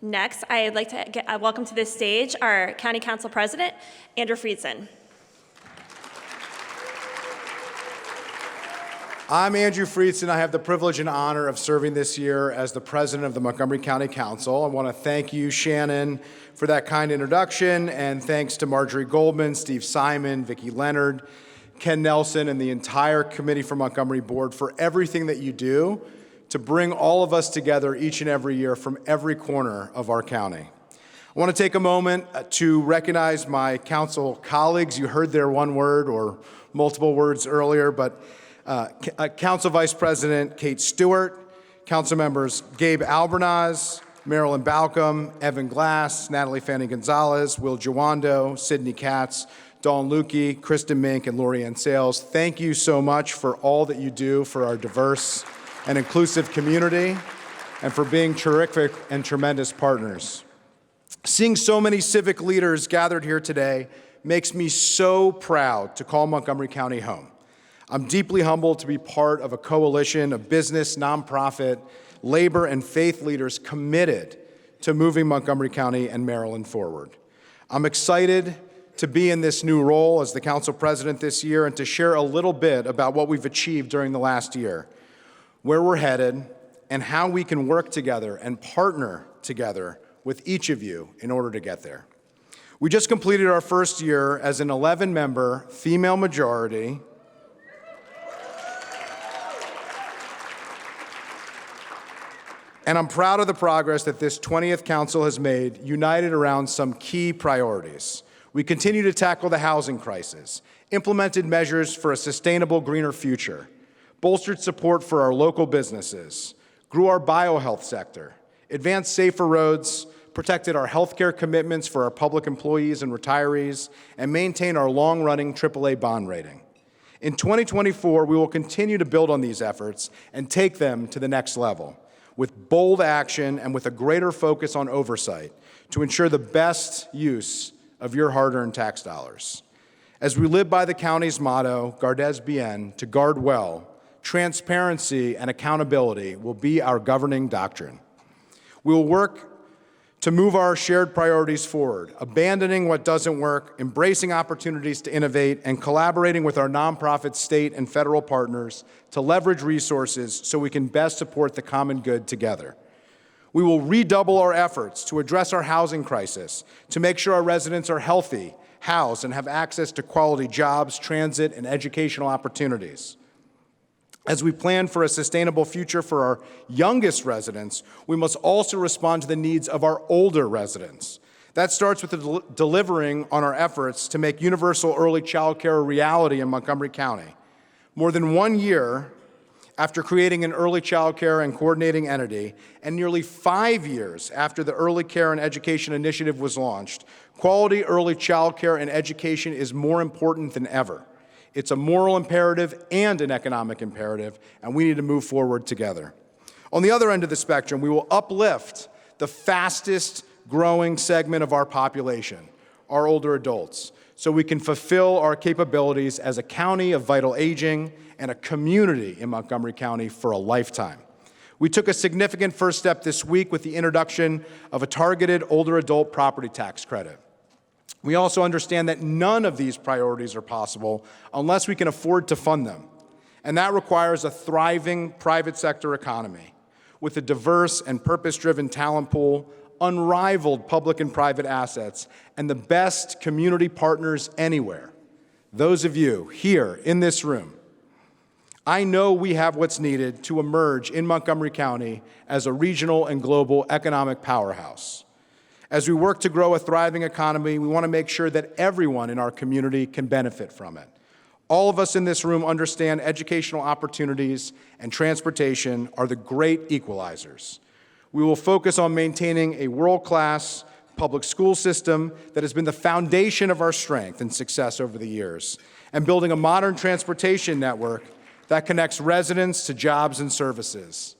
Next, I'd like to welcome to this stage our County Council President, Andrew Friedson. I'm Andrew Friedson. I have the privilege and honor of serving this year as the president of the Montgomery County Council. I want to thank you, Shannon, for that kind introduction, and thanks to Marjorie Goldman, Steve Simon, Vicki Leonard, Ken Nelson, and the entire Committee for Montgomery Board for everything that you do to bring all of us together each and every year from every corner of our county. I want to take a moment to recognize my council colleagues. You heard their one word or multiple words earlier, but Council Vice President Kate Stewart, Council Members Gabe Albernaz, Marilyn Balcom, Evan Glass, Natalie Fanny Gonzalez, Will Jawando, Sydney Katz, Dawn Lukey, Kristen Mink, and Lorianne Sales. Thank you so much for all that you do for our diverse and inclusive community and for being terrific and tremendous partners. Seeing so many civic leaders gathered here today makes me so proud to call Montgomery County home. I'm deeply humbled to be part of a coalition of business, nonprofit, labor, and faith leaders committed to moving Montgomery County and Maryland forward. I'm excited to be in this new role as the council president this year and to share a little bit about what we've achieved during the last year, where we're headed, and how we can work together and partner together with each of you in order to get there. We just completed our first year as an 11-member, female majority, and I'm proud of the progress that this 20th council has made, united around some key priorities. We continue to tackle the housing crisis, implemented measures for a sustainable, greener future, bolstered support for our local businesses, grew our biohealth sector, advanced safer roads, protected our healthcare commitments for our public employees and retirees, and maintained our long-running AAA bond rating. In 2024, we will continue to build on these efforts and take them to the next level, with bold action and with a greater focus on oversight to ensure the best use of your hard-earned tax dollars. As we live by the county's motto, Gardes Bien, to guard well, transparency and accountability will be our governing doctrine. We will work to move our shared priorities forward, abandoning what doesn't work, embracing opportunities to innovate, and collaborating with our nonprofit state and federal partners to leverage resources so we can best support the common good together. We will redouble our efforts to address our housing crisis, to make sure our residents are healthy, housed, and have access to quality jobs, transit, and educational opportunities. As we plan for a sustainable future for our youngest residents, we must also respond to the needs of our older residents. That starts with delivering on our efforts to make universal early child care a reality in Montgomery County. More than 1 year after creating an early child care and coordinating entity, and nearly 5 years after the Early Care and Education Initiative was launched, quality early child care and education is more important than ever. It's a moral imperative and an economic imperative, and we need to move forward together. On the other end of the spectrum, we will uplift the fastest growing segment of our population, our older adults, so we can fulfill our capabilities as a county of vital aging and a community in Montgomery County for a lifetime. We took a significant first step this week with the introduction of a targeted older adult property tax credit. We also understand that none of these priorities are possible unless we can afford to fund them. And that requires a thriving private sector economy with a diverse and purpose-driven talent pool, unrivaled public and private assets, and the best community partners anywhere. Those of you here in this room, I know we have what's needed to emerge in Montgomery County as a regional and global economic powerhouse. As we work to grow a thriving economy, we want to make sure that everyone in our community can benefit from it. All of us in this room understand educational opportunities and transportation are the great equalizers. We will focus on maintaining a world-class public school system that has been the foundation of our strength and success over the years, and building a modern transportation network that connects residents to jobs and services.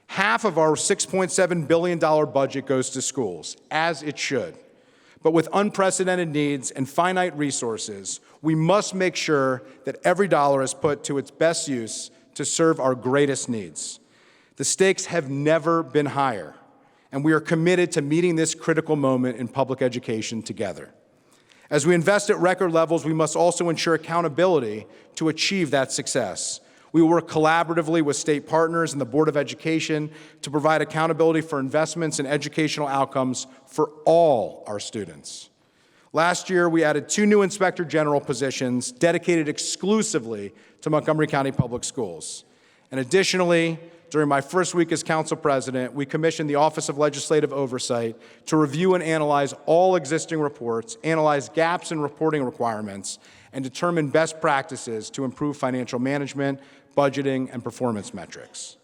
Half of our $6.7 billion budget goes to schools, as it should. But with unprecedented needs and finite resources, we must make sure that every dollar is put to its best use to serve our greatest needs. The stakes have never been higher, and we are committed to meeting this critical moment in public education together. As we invest at record levels, we must also ensure accountability to achieve that success. We will work collaboratively with state partners and the Board of Education to provide accountability for investments in educational outcomes for all our students. Last year, we added 2 new Inspector General positions dedicated exclusively to Montgomery County Public Schools. And additionally, during my first week as Council President, we commissioned the Office of Legislative Oversight to review and analyze all existing reports, analyze gaps in reporting requirements, and determine best practices to improve financial management, budgeting, and performance metrics.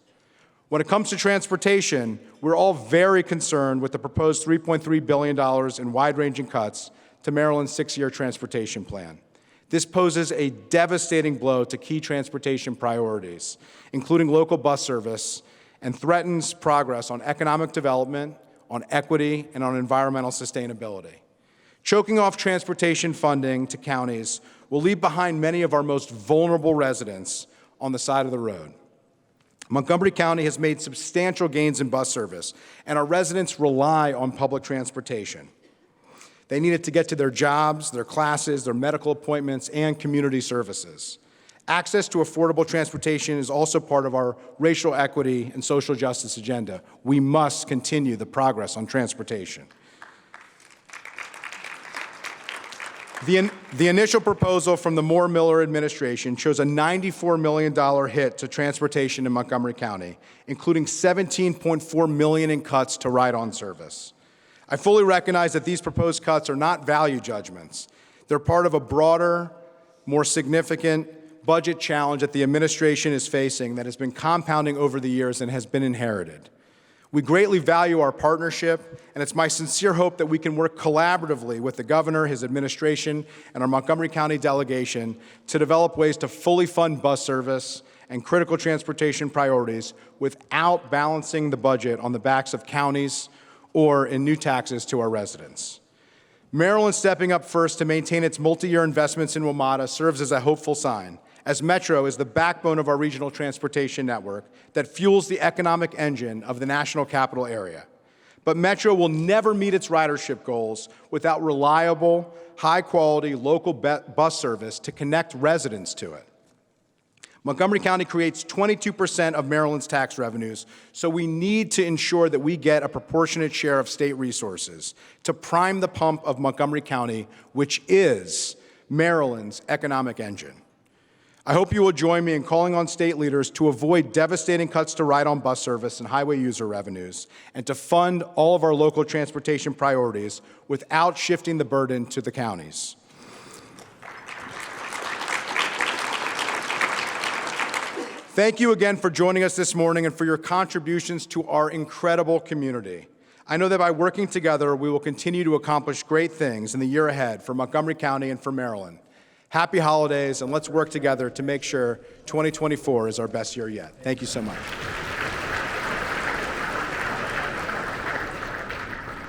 When it comes to transportation, we're all very concerned with the proposed $3.3 billion in wide-ranging cuts to Maryland's 6-year transportation plan. This poses a devastating blow to key transportation priorities, including local bus service, and threatens progress on economic development, on equity, and on environmental sustainability. Choking off transportation funding to counties will leave behind many of our most vulnerable residents on the side of the road. Montgomery County has made substantial gains in bus service, and our residents rely on public transportation. They need it to get to their jobs, their classes, their medical appointments, and community services. Access to affordable transportation is also part of our racial equity and social justice agenda. We must continue the progress on transportation. The initial proposal from the Moore-Miller administration shows a $94 million hit to transportation in Montgomery County, including $17.4 million in cuts to ride-on service. I fully recognize that these proposed cuts are not value judgments. They're part of a broader, more significant budget challenge that the administration is facing that has been compounding over the years and has been inherited. We greatly value our partnership, and it's my sincere hope that we can work collaboratively with the governor, his administration, and our Montgomery County delegation to develop ways to fully fund bus service and critical transportation priorities without balancing the budget on the backs of counties or in new taxes to our residents. Maryland stepping up first to maintain its multi-year investments in WMATA serves as a hopeful sign, as Metro is the backbone of our regional transportation network that fuels the economic engine of the national capital area. But Metro will never meet its ridership goals without reliable, high-quality local bus service to connect residents to it. Montgomery County creates 22% of Maryland's tax revenues, so we need to ensure that we get a proportionate share of state resources to prime the pump of Montgomery County, which is Maryland's economic engine. I hope you will join me in calling on state leaders to avoid devastating cuts to ride-on bus service and highway user revenues, and to fund all of our local transportation priorities without shifting the burden to the counties. Thank you again for joining us this morning and for your contributions to our incredible community. I know that by working together, we will continue to accomplish great things in the year ahead for Montgomery County and for Maryland. Happy holidays, and let's work together to make sure 2024 is our best year yet. Thank you so much.